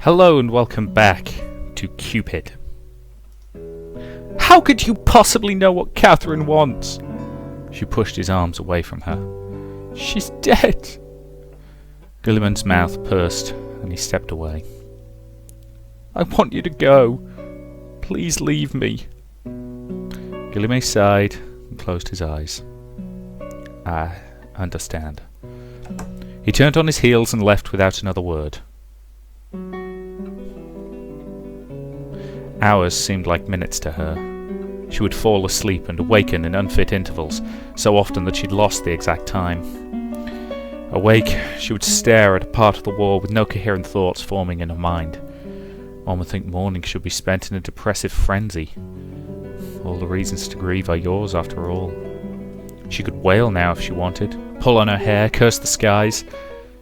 Hello and welcome back to Cupid. How could you possibly know what Catherine wants? She pushed his arms away from her. She's dead. Gilliman's mouth pursed and he stepped away. I want you to go. Please leave me. Gilliman sighed and closed his eyes. I understand. He turned on his heels and left without another word. Hours seemed like minutes to her. She would fall asleep and awaken in unfit intervals, so often that she'd lost the exact time. Awake, she would stare at a part of the wall with no coherent thoughts forming in her mind. One would think morning should be spent in a depressive frenzy. All the reasons to grieve are yours, after all. She could wail now if she wanted, pull on her hair, curse the skies.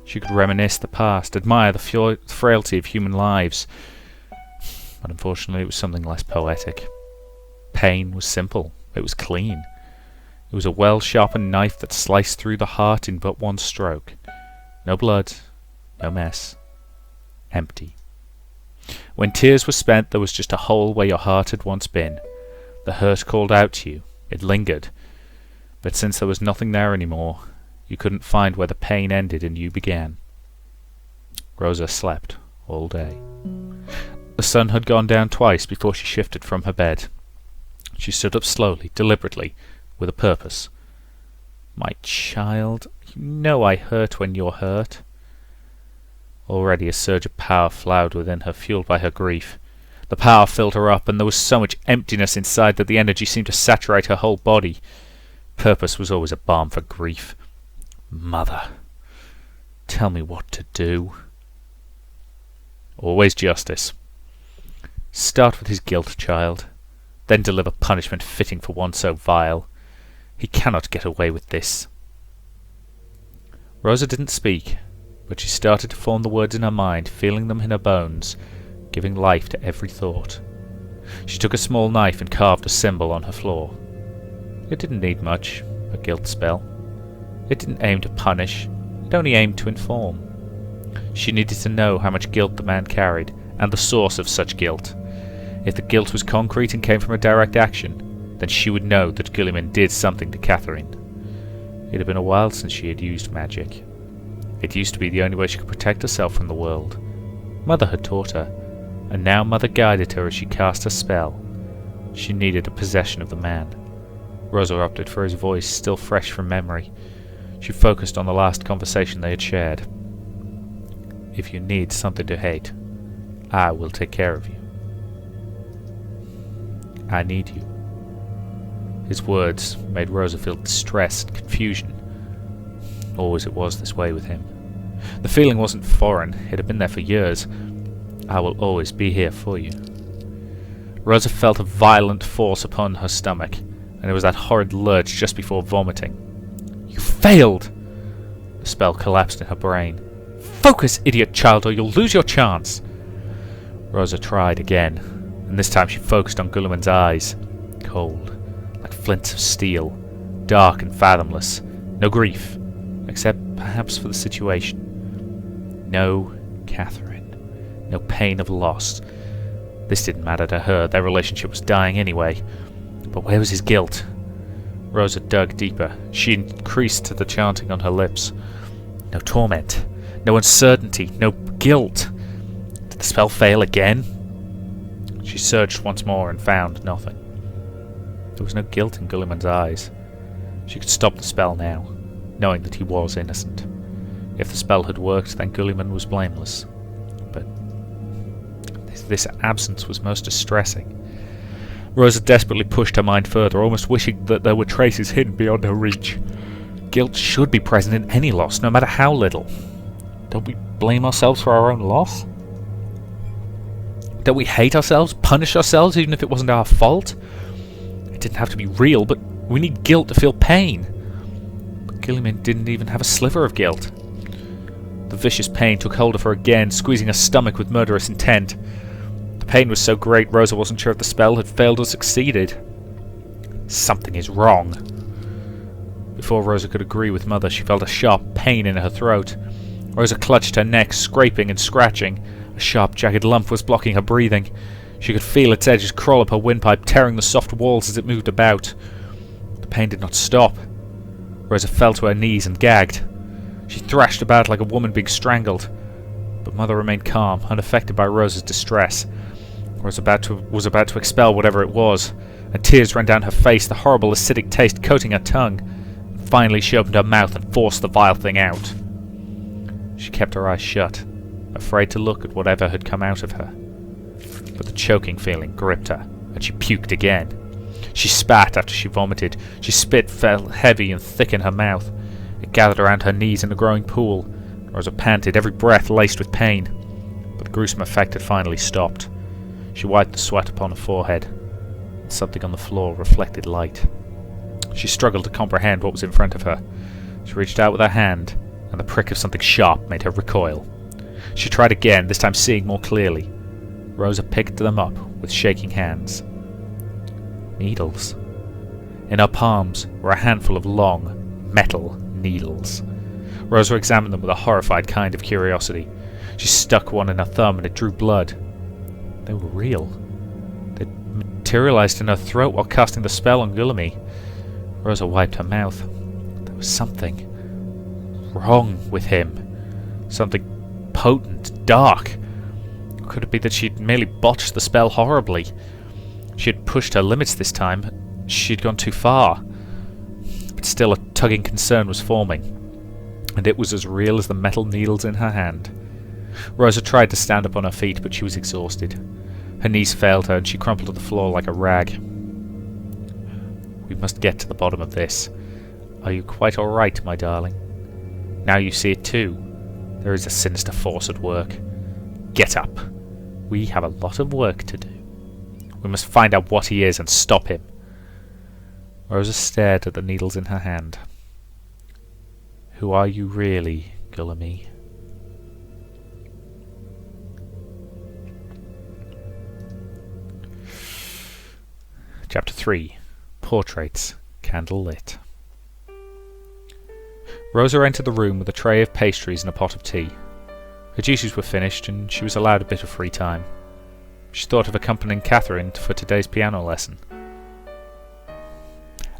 She could reminisce the past, admire the frailty of human lives. But unfortunately it was something less poetic. Pain was simple. It was clean. It was a well-sharpened knife that sliced through the heart in but one stroke. No blood, no mess. Empty. When tears were spent, there was just a hole where your heart had once been. The hurt called out to you. It lingered. But since there was nothing there anymore, you couldn't find where the pain ended and you began. Rosa slept all day. The sun had gone down twice before she shifted from her bed. She stood up slowly, deliberately, with a purpose. My child, you know I hurt when you're hurt. Already a surge of power flowed within her, fueled by her grief. The power filled her up, and there was so much emptiness inside that the energy seemed to saturate her whole body. Purpose was always a balm for grief. Mother, tell me what to do. Always justice. Start with his guilt, child. Then deliver punishment fitting for one so vile. He cannot get away with this. Rosa didn't speak, but she started to form the words in her mind, feeling them in her bones, giving life to every thought. She took a small knife and carved a symbol on her floor. It didn't need much, a guilt spell. It didn't aim to punish, it only aimed to inform. She needed to know how much guilt the man carried, and the source of such guilt. If the guilt was concrete and came from a direct action, then she would know that Gilliman did something to Catherine. It had been a while since she had used magic. It used to be the only way she could protect herself from the world. Mother had taught her, and now Mother guided her as she cast her spell. She needed a possession of the man. Rosa opted for his voice, still fresh from memory. She focused on the last conversation they had shared. If you need something to hate, I will take care of you. I need you. His words made Rosa feel distress and confusion. Always it was this way with him. The feeling wasn't foreign, it had been there for years. I will always be here for you. Rosa felt a violent force upon her stomach, and there was that horrid lurch just before vomiting. You failed! The spell collapsed in her brain. Focus, idiot child, or you'll lose your chance! Rosa tried again, and this time she focused on Gilliman's eyes. Cold, like flints of steel, dark and fathomless. No grief, except perhaps for the situation. No Catherine. No pain of loss. This didn't matter to her, their relationship was dying anyway. But where was his guilt? Rosa dug deeper. She increased to the chanting on her lips. No torment. No uncertainty. No guilt. Did the spell fail again? She searched once more and found nothing. There was no guilt in Gilliman's eyes. She could stop the spell now, knowing that he was innocent. If the spell had worked, then Gilliman was blameless. But this absence was most distressing. Rosa desperately pushed her mind further, almost wishing that there were traces hidden beyond her reach. Guilt should be present in any loss, no matter how little. Don't we blame ourselves for our own loss? Don't we hate ourselves, punish ourselves, even if it wasn't our fault? It didn't have to be real, but we need guilt to feel pain. But Gilliman didn't even have a sliver of guilt. The vicious pain took hold of her again, squeezing her stomach with murderous intent. The pain was so great, Rosa wasn't sure if the spell had failed or succeeded. Something is wrong. Before Rosa could agree with Mother, she felt a sharp pain in her throat. Rosa clutched her neck, scraping and scratching. A sharp, jagged lump was blocking her breathing. She could feel its edges crawl up her windpipe, tearing the soft walls as it moved about. The pain did not stop. Rosa fell to her knees and gagged. She thrashed about like a woman being strangled. But Mother remained calm, unaffected by Rosa's distress. Was about to expel whatever it was, and tears ran down her face, the horrible acidic taste coating her tongue. Finally she opened her mouth and forced the vile thing out. She kept her eyes shut, afraid to look at whatever had come out of her. But the choking feeling gripped her, and she puked again. She spat after she vomited. She spit fell heavy and thick in her mouth. It gathered around her knees in a growing pool. Rosa panted, every breath laced with pain. But the gruesome effect had finally stopped. She wiped the sweat upon her forehead. Something on the floor reflected light. She struggled to comprehend what was in front of her. She reached out with her hand, and the prick of something sharp made her recoil. She tried again, this time seeing more clearly. Rosa picked them up with shaking hands. Needles. In her palms were a handful of long, metal needles. Rosa examined them with a horrified kind of curiosity. She stuck one in her thumb and it drew blood. They were real. They'd materialized in her throat while casting the spell on Guillaume. Rosa wiped her mouth. There was something wrong with him. Something potent, dark. Or could it be that she'd merely botched the spell horribly? She had pushed her limits this time. She'd gone too far. But still a tugging concern was forming. And it was as real as the metal needles in her hand. Rosa tried to stand up on her feet, but she was exhausted. Her knees failed her, and she crumpled to the floor like a rag. We must get to the bottom of this. Are you quite all right, my darling? Now you see it too. There is a sinister force at work. Get up. We have a lot of work to do. We must find out what he is and stop him. Rosa stared at the needles in her hand. Who are you really, Guillaume? Chapter 3. Portraits, candle lit. Rosa entered the room with a tray of pastries and a pot of tea. Her duties were finished, and she was allowed a bit of free time. She thought of accompanying Catherine for today's piano lesson.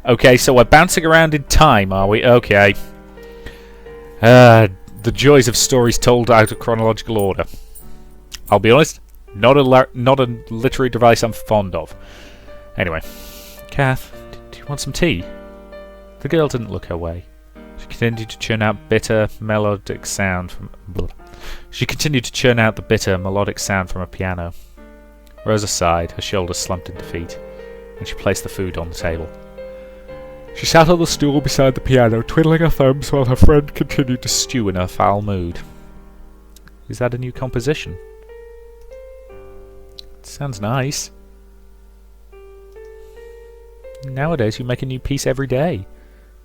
Okay, so we're bouncing around in time, are we? Okay. The joys of stories told out of chronological order. I'll be honest, not a literary device I'm fond of. Anyway, Kath, do you want some tea? The girl didn't look her way. She continued to churn out bitter, melodic sound from... She continued to churn out the bitter, melodic sound from a piano. Rosa sighed, her shoulders slumped in defeat, and she placed the food on the table. She sat on the stool beside the piano, twiddling her thumbs while her friend continued to stew in her foul mood. Is that a new composition? It sounds nice. Nowadays you make a new piece every day.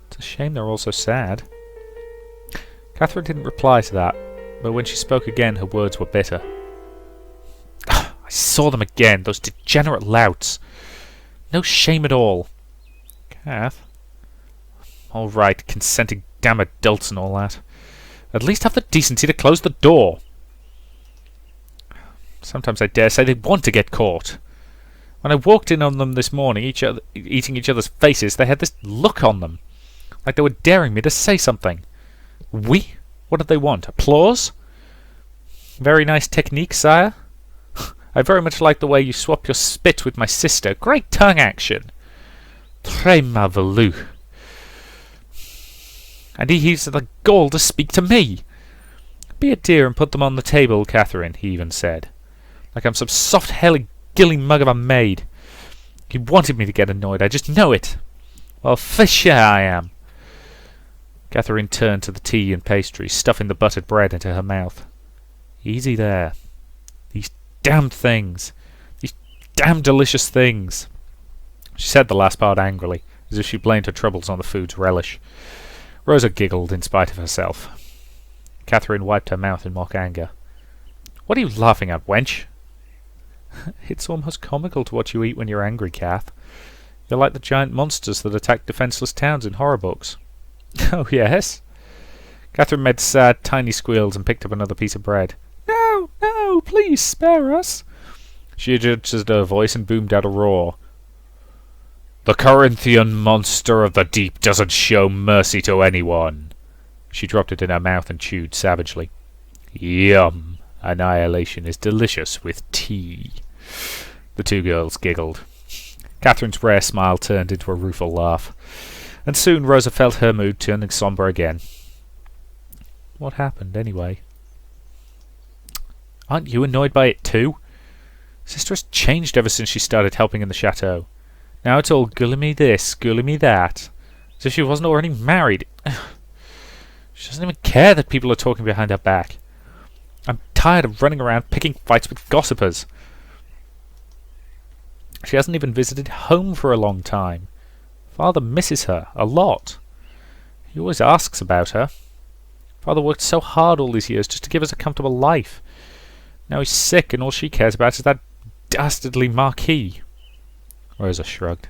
It's a shame they're all so sad. Catherine didn't reply to that, but when she spoke again her words were bitter. I saw them again, those degenerate louts. No shame at all. Kath? All right, consenting damn adults and all that. At least have the decency to close the door. Sometimes I dare say they want to get caught. When I walked in on them this morning, eating each other's faces, they had this look on them, like they were daring me to say something. Oui? What did they want? Applause? Very nice technique, sire. I very much like the way you swap your spit with my sister. Great tongue action. Très malvolu. And he has the gall to speak to me. Be a dear and put them on the table, Catherine, he even said. Like I'm some soft-helly gilly mug of a maid. He wanted me to get annoyed, I just know it. Well, fishy I am. Catherine turned to the tea and pastry, stuffing the buttered bread into her mouth. Easy there. These damned things. These damned delicious things. She said the last part angrily, as if she blamed her troubles on the food's relish. Rosa giggled in spite of herself. Catherine wiped her mouth in mock anger. What are you laughing at, wench? It's almost comical to watch you eat when you're angry, Kath. You're like the giant monsters that attack defenceless towns in horror books. Oh, yes? Catherine made sad, tiny squeals and picked up another piece of bread. No, no, no, please spare us. She adjusted her voice and boomed out a roar. The Corinthian monster of the deep doesn't show mercy to anyone. She dropped it in her mouth and chewed savagely. Yum. Annihilation is delicious with tea. The two girls giggled. Catherine's rare smile turned into a rueful laugh, and soon Rosa felt her mood turning sombre again. What happened, anyway? Aren't you annoyed by it too? Sister has changed ever since she started helping in the chateau. Now it's all gully me this, gully me that. As if she wasn't already married. She doesn't even care that people are talking behind her back. I'm tired of running around picking fights with gossipers. She hasn't even visited home for a long time. Father misses her a lot. He always asks about her. Father worked so hard all these years just to give us a comfortable life. Now he's sick and all she cares about is that dastardly Marquis. Rosa shrugged.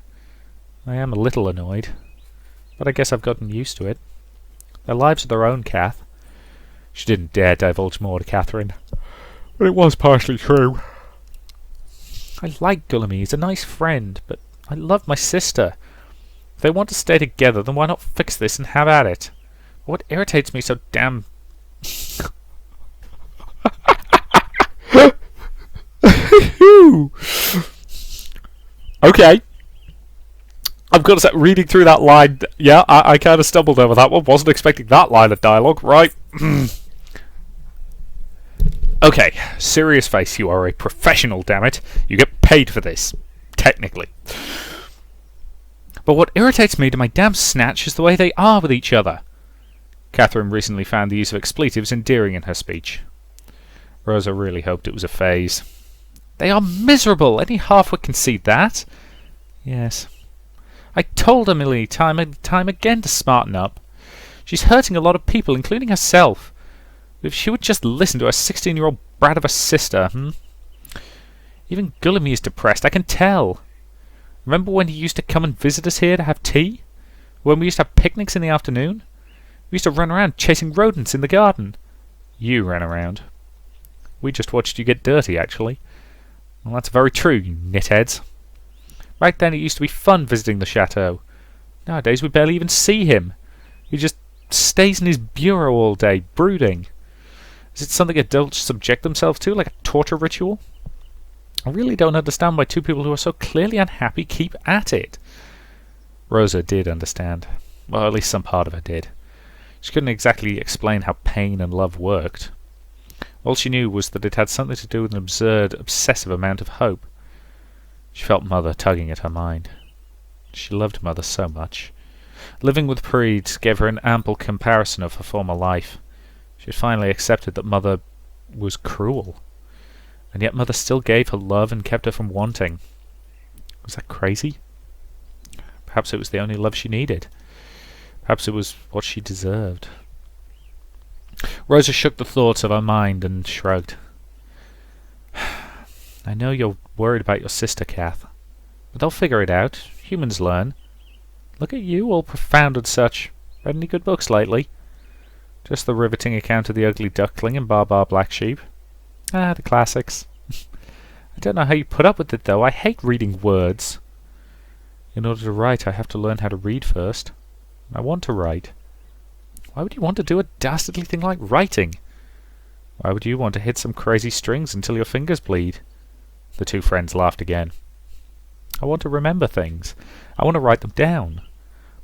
I am a little annoyed, but I guess I've gotten used to it. Their lives are their own, Kath. She didn't dare divulge more to Catherine, but it was partially true. I like Gullamy, he's a nice friend, but I love my sister. If they want to stay together, then why not fix this and have at it? What irritates me so damn... Okay. I've got to say, reading through that line, yeah, I kind of stumbled over that one. Wasn't expecting that line of dialogue, right? Okay, serious face, you are a professional, damn it. You get paid for this, technically. But what irritates me to my damn snatch is the way they are with each other. Catherine recently found the use of expletives endearing in her speech. Rosa really hoped it was a phase. They are miserable, any half would concede that. Yes. I told Emily time and time again to smarten up. She's hurting a lot of people, including herself. If she would just listen to her 16-year-old brat of a sister, Even Gullamy is depressed, I can tell. Remember when he used to come and visit us here to have tea? When we used to have picnics in the afternoon? We used to run around chasing rodents in the garden. You ran around. We just watched you get dirty, actually. Well, that's very true, you nitheads. Right then it used to be fun visiting the chateau. Nowadays we barely even see him. He just stays in his bureau all day, brooding. Is it something adults subject themselves to, like a torture ritual? I really don't understand why two people who are so clearly unhappy keep at it. Rosa did understand. Well, at least some part of her did. She couldn't exactly explain how pain and love worked. All she knew was that it had something to do with an absurd, obsessive amount of hope. She felt Mother tugging at her mind. She loved Mother so much. Living with Preeds gave her an ample comparison of her former life. She had finally accepted that Mother was cruel. And yet Mother still gave her love and kept her from wanting. Was that crazy? Perhaps it was the only love she needed. Perhaps it was what she deserved. Rosa shook the thoughts of her mind and shrugged. I know you're worried about your sister, Kath. But they'll figure it out. Humans learn. Look at you, all profound and such. Read any good books lately? Just the riveting account of the ugly duckling and Bar Black Sheep. Ah, the classics. I don't know how you put up with it, though. I hate reading words. In order to write, I have to learn how to read first. I want to write. Why would you want to do a dastardly thing like writing? Why would you want to hit some crazy strings until your fingers bleed? The two friends laughed again. I want to remember things. I want to write them down.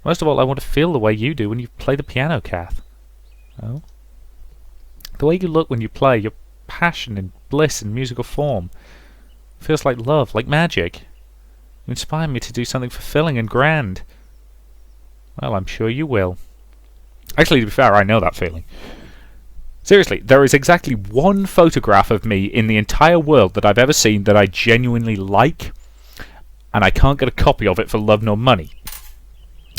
Most of all, I want to feel the way you do when you play the piano, Kath. Oh? The way you look when you play, your passion and bliss in musical form. It feels like love, like magic. You inspire me to do something fulfilling and grand. Well, I'm sure you will. Actually, to be fair, I know that feeling. Seriously, there is exactly one photograph of me in the entire world that I've ever seen that I genuinely like, and I can't get a copy of it for love nor money.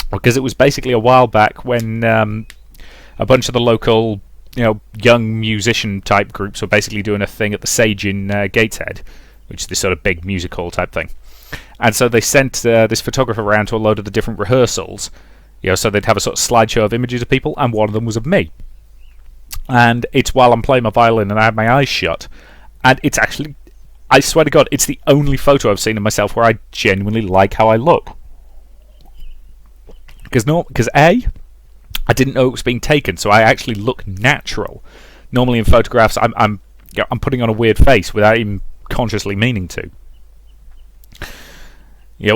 Because it was basically a while back when a bunch of the local, young musician-type groups were basically doing a thing at the Sage in Gateshead, which is this sort of big music hall type thing. And so they sent this photographer around to a load of the different rehearsals, so they'd have a sort of slideshow of images of people, and one of them was of me. And it's while I'm playing my violin and I have my eyes shut, And it's actually, I swear to God, it's the only photo I've seen of myself where I genuinely like how I look. Because A, I didn't know it was being taken, so I actually look natural. Normally in photographs, I'm putting on a weird face without even consciously meaning to.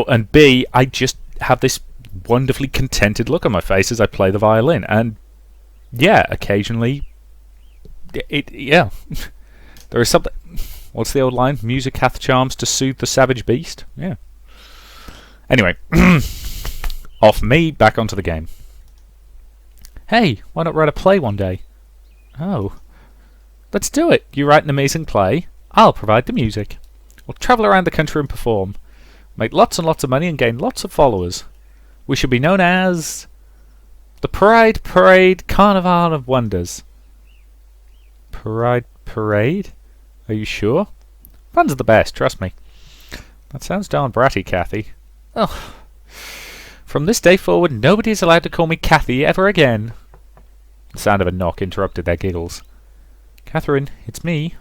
And B, I just have this wonderfully contented look on my face as I play the violin, and yeah, occasionally, there is something. What's the old line? Music hath charms to soothe the savage beast. Yeah. Anyway, off me, back onto the game. Hey, why not write a play one day? Oh, let's do it. You write an amazing play, I'll provide the music. We'll travel around the country and perform. Make lots and lots of money and gain lots of followers. We should be known as the Pride Parade Carnival of Wonders. Pride Parade? Are you sure? Fun's are the best, trust me. That sounds darn bratty, Kathy. Oh, from this day forward, nobody is allowed to call me Kathy ever again. The sound of a knock interrupted their giggles. Catherine, it's me.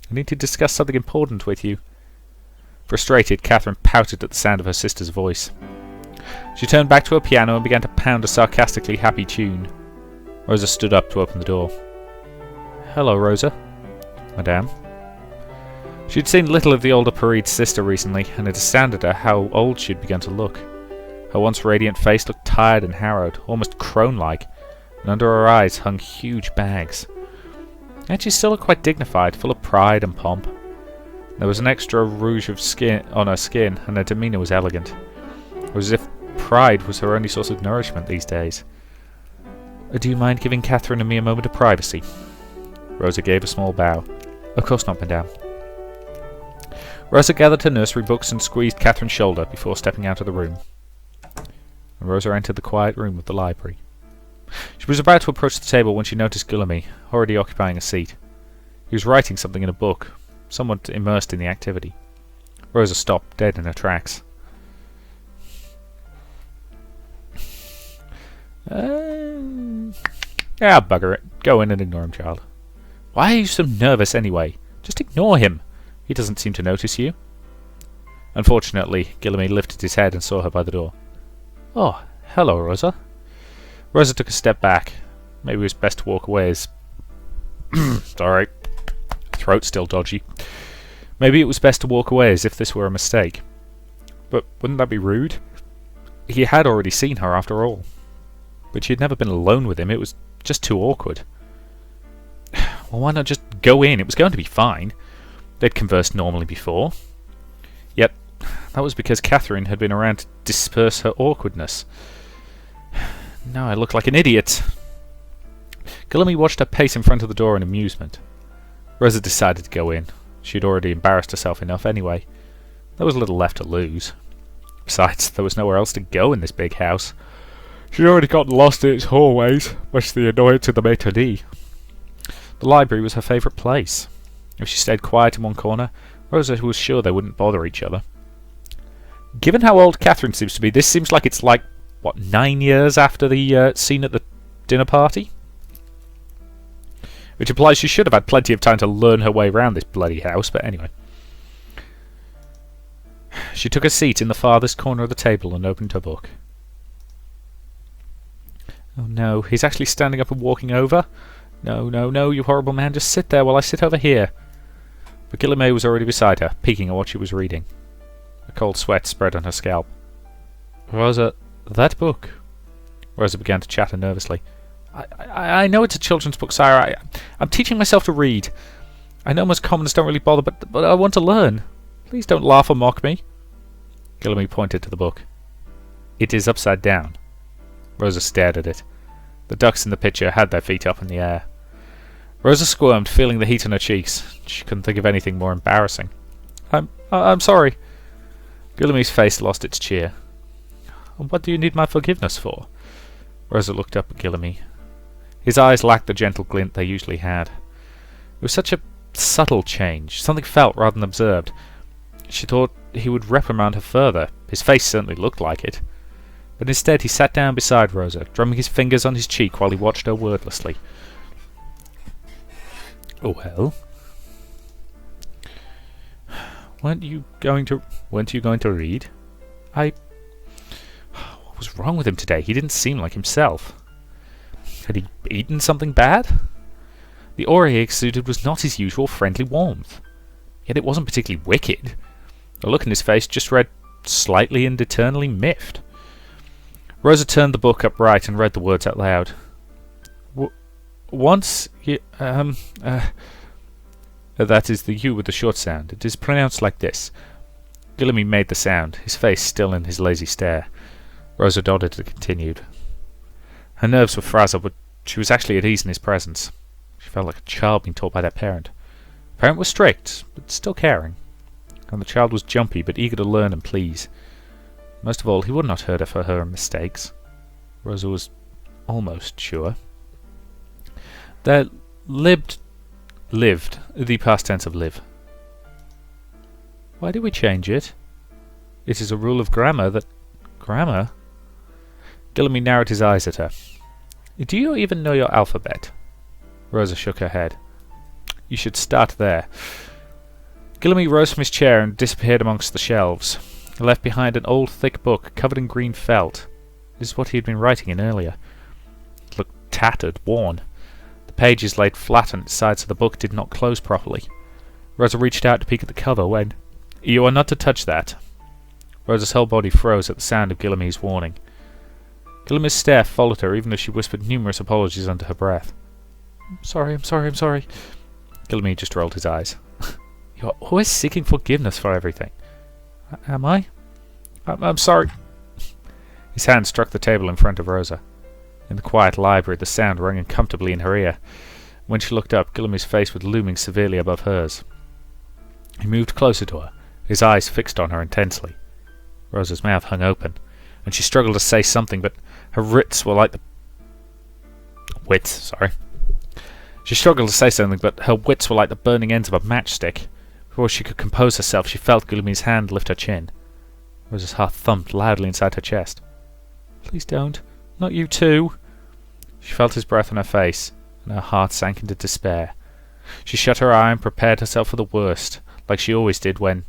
I need to discuss something important with you. Frustrated, Catherine pouted at the sound of her sister's voice. She turned back to her piano and began to pound a sarcastically happy tune. Rosa stood up to open the door. Hello, Rosa. Madame. She had seen little of the older Parede's sister recently, and it astounded her how old she had begun to look. Her once radiant face looked tired and harrowed, almost crone-like, and under her eyes hung huge bags. Yet she still looked quite dignified, full of pride and pomp. There was an extra rouge of skin on her skin, and her demeanour was elegant. It was as if pride was her only source of nourishment these days. Do you mind giving Catherine and me a moment of privacy? Rosa gave a small bow. Of course not, madame. Rosa gathered her nursery books and squeezed Catherine's shoulder before stepping out of the room. And Rosa entered the quiet room of the library. She was about to approach the table when she noticed Guillaume, already occupying a seat. He was writing something in a book, somewhat immersed in the activity. Rosa stopped, dead in her tracks. Bugger it. Go in and ignore him, child. Why are you so nervous anyway? Just ignore him. He doesn't seem to notice you. Unfortunately, Guillaume lifted his head and saw her by the door. Oh, hello, Rosa. Rosa took a step back. Maybe it was best to walk away as... Sorry. Throat's still dodgy. Maybe it was best to walk away as if this were a mistake. But wouldn't that be rude? He had already seen her after all. But she had never been alone with him. It was just too awkward. Well, why not just go in? It was going to be fine. They'd conversed normally before. Yet, that was because Catherine had been around to disperse her awkwardness. Now I look like an idiot. Guillaume watched her pace in front of the door in amusement. Rosa decided to go in. She had already embarrassed herself enough anyway. There was little left to lose. Besides, there was nowhere else to go in this big house. She'd already gotten lost in its hallways, much to the annoyance of the maître d'. The library was her favourite place. If she stayed quiet in one corner, Rosa was sure they wouldn't bother each other. Given how old Catherine seems to be, this seems like it's 9 years after the scene at the dinner party? Which implies she should have had plenty of time to learn her way around this bloody house, but anyway. She took a seat in the farthest corner of the table and opened her book. Oh no, he's actually standing up and walking over? No, no, no, you horrible man, just sit there while I sit over here. But Guillaume was already beside her, peeking at what she was reading. A cold sweat spread on her scalp. Rosa, that book... Rosa began to chatter nervously. I know it's a children's book, sire. I'm teaching myself to read. I know most commons don't really bother, but I want to learn. Please don't laugh or mock me. Guillaume pointed to the book. It is upside down. Rosa stared at it. The ducks in the picture had their feet up in the air. Rosa squirmed, feeling the heat on her cheeks. She couldn't think of anything more embarrassing. I'm sorry. Guillaume's face lost its cheer. What do you need my forgiveness for? Rosa looked up at Guillaume. His eyes lacked the gentle glint they usually had. It was such a subtle change, something felt rather than observed. She thought he would reprimand her further. His face certainly looked like it. But instead he sat down beside Rosa, drumming his fingers on his cheek while he watched her wordlessly. Oh well. Weren't you going to read? What was wrong with him today? He didn't seem like himself. Had he eaten something bad? The aura he exuded was not his usual friendly warmth. Yet it wasn't particularly wicked. The look in his face just read slightly and eternally miffed. Rosa turned the book upright and read the words out loud. Once you, that is the U with the short sound. It is pronounced like this. Gillamy made the sound, his face still in his lazy stare. Rosa nodded and continued. Her nerves were frazzled, but she was actually at ease in his presence. She felt like a child being taught by their parent. The parent was strict, but still caring. And the child was jumpy, but eager to learn and please. Most of all, he would not hurt her for her mistakes. Rosa was almost sure. There lived, the past tense of live. Why did we change it? It is a rule of grammar that... Grammar? Gillamy narrowed his eyes at her. Do you even know your alphabet? Rosa shook her head. You should start there. Gillamy rose from his chair and disappeared amongst the shelves. He left behind an old thick book covered in green felt. This is what he had been writing in earlier. It looked tattered, worn. The pages laid flat on its side so the book did not close properly. Rosa reached out to peek at the cover when... You are not to touch that. Rosa's whole body froze at the sound of Gillamy's warning. Gillamy's stare followed her even as she whispered numerous apologies under her breath. I'm sorry. Gillamy just rolled his eyes. You are always seeking forgiveness for everything. Am I? I'm sorry. His hand struck the table in front of Rosa. In the quiet library, the sound rang uncomfortably in her ear. When she looked up, Gillamy's face was looming severely above hers. He moved closer to her, his eyes fixed on her intensely. Rosa's mouth hung open, and she struggled to say something, but her wits were like the... She struggled to say something, but her wits were like the burning ends of a matchstick. Before she could compose herself, she felt Gillamy's hand lift her chin. Rosa's heart thumped loudly inside her chest. Please don't. Not you too. She felt his breath on her face, and her heart sank into despair. She shut her eye and prepared herself for the worst, like she always did when...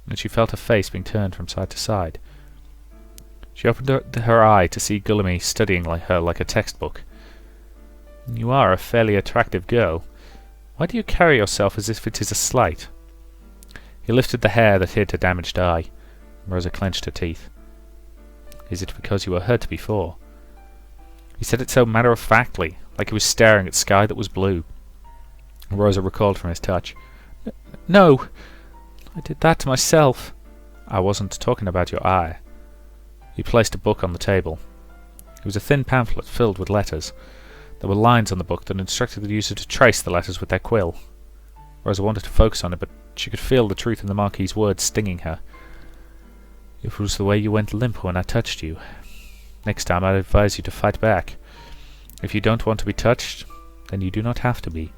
And she felt her face being turned from side to side. She opened her eye to see Gillamy studying her like a textbook. You are a fairly attractive girl. Why do you carry yourself as if it is a slight? He lifted the hair that hid her damaged eye. Rosa clenched her teeth. Is it because you were hurt before? He said it so matter-of-factly, like he was staring at sky that was blue. Rosa recoiled from his touch. No! I did that to myself. I wasn't talking about your eye. He placed a book on the table. It was a thin pamphlet filled with letters. There were lines on the book that instructed the user to trace the letters with their quill. Rosa wanted to focus on it, but she could feel the truth in the Marquis's words stinging her. It was the way you went limp when I touched you. Next time I'd advise you to fight back. If you don't want to be touched, then you do not have to be.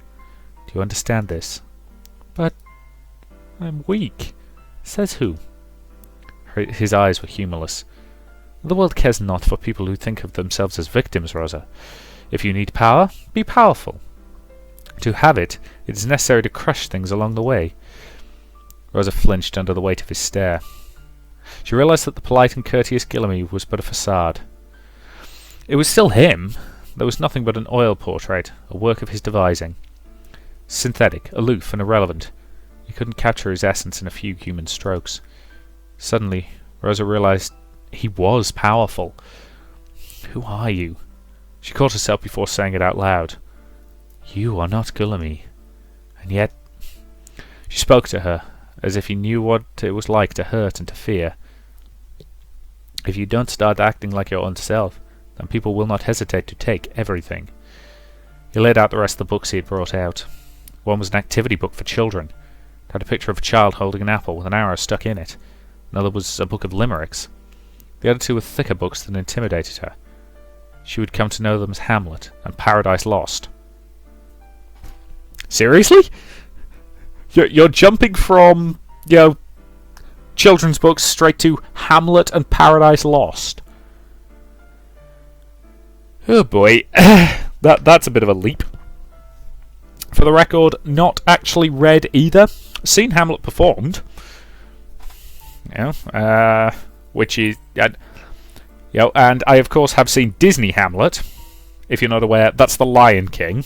Do you understand this? But... I'm weak. Says who? His eyes were humourless. The world cares not for people who think of themselves as victims, Rosa. If you need power, be powerful. To have it, it is necessary to crush things along the way. Rosa flinched under the weight of his stare. She realized that the polite and courteous Gillamy was but a facade. It was still him. There was nothing but an oil portrait, a work of his devising. Synthetic, aloof, and irrelevant. You couldn't capture his essence in a few human strokes. Suddenly, Rosa realized he was powerful. Who are you? She caught herself before saying it out loud. You are not Gillamy. And yet... She spoke to her, as if he knew what it was like to hurt and to fear. If you don't start acting like your own self, then people will not hesitate to take everything. He laid out the rest of the books he had brought out. One was an activity book for children. It had a picture of a child holding an apple with an arrow stuck in it. Another was a book of limericks. The other two were thicker books that intimidated her. She would come to know them as Hamlet and Paradise Lost. Seriously? You're jumping from, children's books straight to Hamlet and Paradise Lost? Oh boy, that's a bit of a leap. For the record, not actually read either. seen Hamlet performed. You know, which is... you know, and I, of course, have seen Disney Hamlet. If you're not aware, that's The Lion King.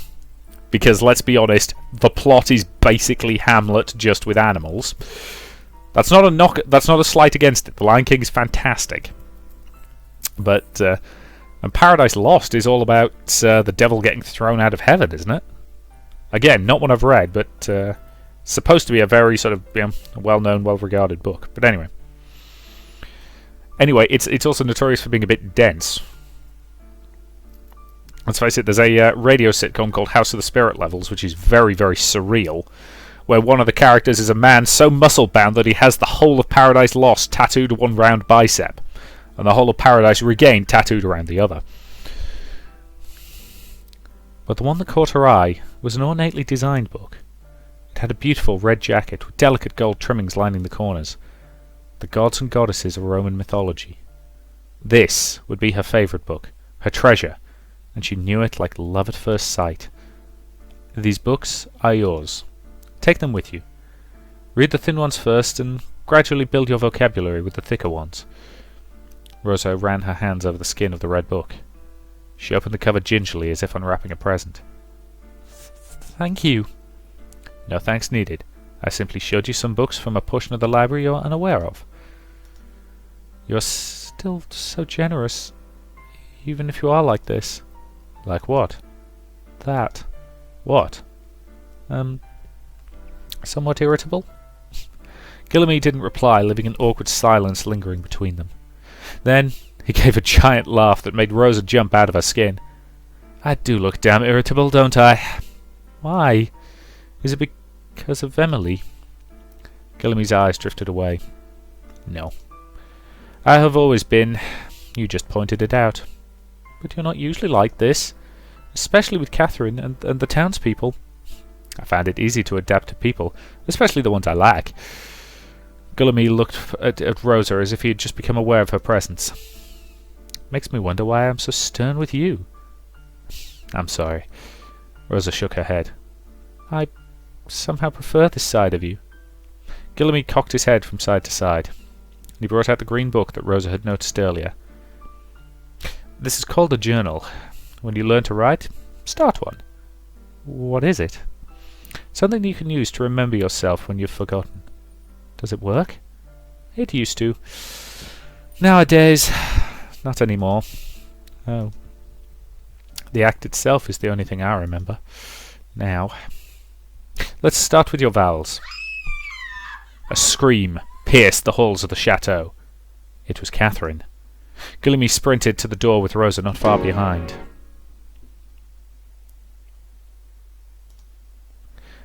Because, let's be honest, the plot is basically Hamlet just with animals. That's not a knock. That's not a slight against it. The Lion King is fantastic. But, and Paradise Lost is all about the devil getting thrown out of heaven, isn't it? Again, not one I've read, but supposed to be a very sort of well-known, well-regarded book. But anyway. Anyway, it's also notorious for being a bit dense. Let's face it, there's a radio sitcom called House of the Spirit Levels, which is very, very surreal, where one of the characters is a man so muscle-bound that he has the whole of Paradise Lost tattooed on one round bicep, and the whole of Paradise Regained tattooed around the other. But the one that caught her eye was an ornately designed book. It had a beautiful red jacket with delicate gold trimmings lining the corners. The gods and goddesses of Roman mythology. This would be her favourite book, her treasure, and she knew it like love at first sight. These books are yours. Take them with you. Read the thin ones first, and gradually build your vocabulary with the thicker ones. Rosa ran her hands over the skin of the red book. She opened the cover gingerly as if unwrapping a present. Thank you. No thanks needed. I simply showed you some books from a portion of the library you're unaware of. You're still so generous, even if you are like this. Like what? That. What? Somewhat irritable? Gillamy didn't reply, leaving an awkward silence lingering between them. Then he gave a giant laugh that made Rosa jump out of her skin. I do look damn irritable, don't I? Why? Is it because of Emily? Gillamy's eyes drifted away. No. I have always been. You just pointed it out. But you're not usually like this. Especially with Catherine and the townspeople. I found it easy to adapt to people, especially the ones I like. Guillamy looked at Rosa as if he had just become aware of her presence. Makes me wonder why I'm so stern with you. I'm sorry. Rosa shook her head. I somehow prefer this side of you. Guillamy cocked his head from side to side. He brought out the green book that Rosa had noticed earlier. This is called a journal. When you learn to write, start one. What is it? Something you can use to remember yourself when you've forgotten. Does it work? It used to. Nowadays, not anymore. Oh. The act itself is the only thing I remember. Now. Let's start with your vowels. A scream pierced the halls of the chateau. It was Catherine. Guillamy sprinted to the door with Rosa not far behind.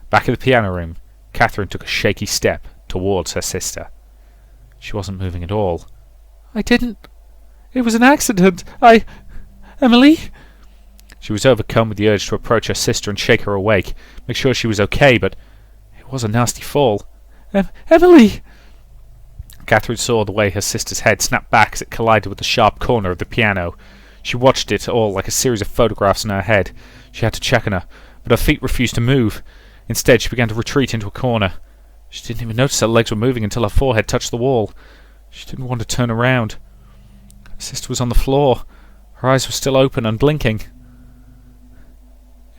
Back in the piano room, Catherine took a shaky step towards her sister. She wasn't moving at all. I didn't. It was an accident. Emily? She was overcome with the urge to approach her sister and shake her awake, make sure she was okay, but it was a nasty fall. Emily! Catherine saw the way her sister's head snapped back as it collided with the sharp corner of the piano. She watched it all like a series of photographs in her head. She had to check on her, but her feet refused to move. Instead, she began to retreat into a corner. She didn't even notice her legs were moving until her forehead touched the wall. She didn't want to turn around. Her sister was on the floor. Her eyes were still open and blinking.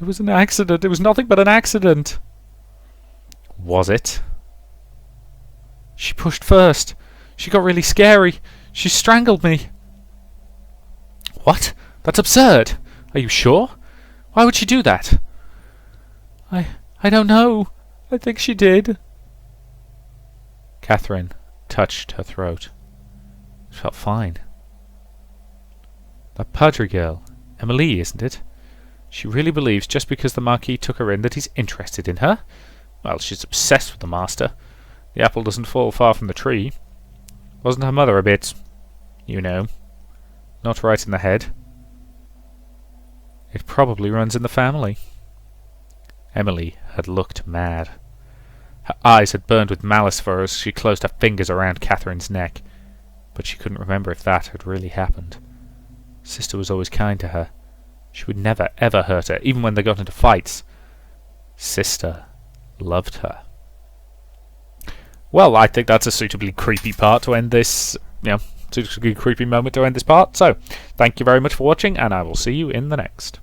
It was an accident. It was nothing but an accident. Was it? She pushed first. She got really scary. She strangled me. What? That's absurd. Are you sure? Why would she do that? I don't know. I think she did. Catherine touched her throat. It felt fine. That Padre girl, Emily, isn't it? She really believes just because the Marquis took her in that he's interested in her? Well, she's obsessed with the master. The apple doesn't fall far from the tree. Wasn't her mother a bit, you know, not right in the head? It probably runs in the family. Emily had looked mad. Her eyes had burned with malice for her as she closed her fingers around Catherine's neck, but she couldn't remember if that had really happened. Sister was always kind to her. She would never, ever hurt her, even when they got into fights. Sister loved her. Well, I think that's a suitably creepy part to end this, suitably creepy moment to end this part. So, thank you very much for watching, and I will see you in the next.